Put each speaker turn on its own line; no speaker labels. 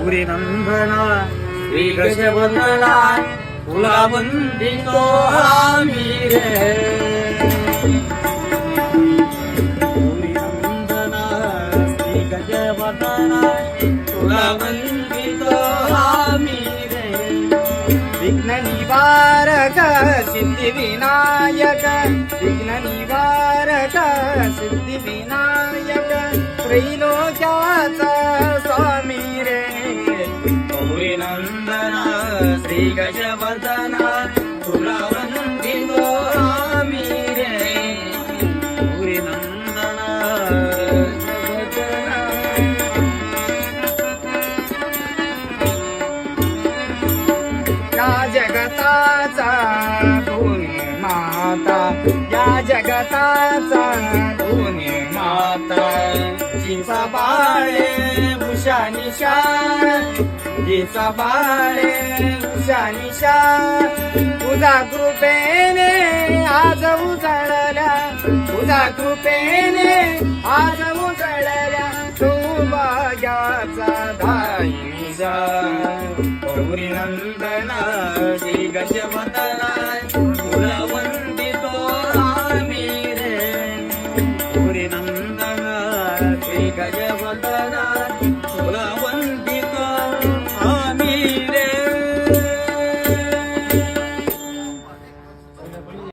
गौरी नंदना श्री गजवदना तुला वंदितो आम्ही रे. गौरी नंदना श्री गजवदना तुला वंदितो आम्ही रे. विघ्न निवारक सिद्धी विनायक विघ्न निवारक सिद्धी विनायक त्रैलोक्याचा स्वामी रे. गौरी नंदना श्री गजवदना तुला वंदितो आम्ही रे. गौरी नंदना या जगताचा धुनी माता या जगताचा धुनी माता जिचा बाळे उषा निशा जिचा बाळे उषा निशा तुझा कृपेने आज उजळल्या तुझा कृपेने आज उजळल्या सौभाग्याचा दायी जा. गौरी नंदना श्री गजवदना तुला वंदितो आम्ही रे. गौरी नंदना श्री गजवदना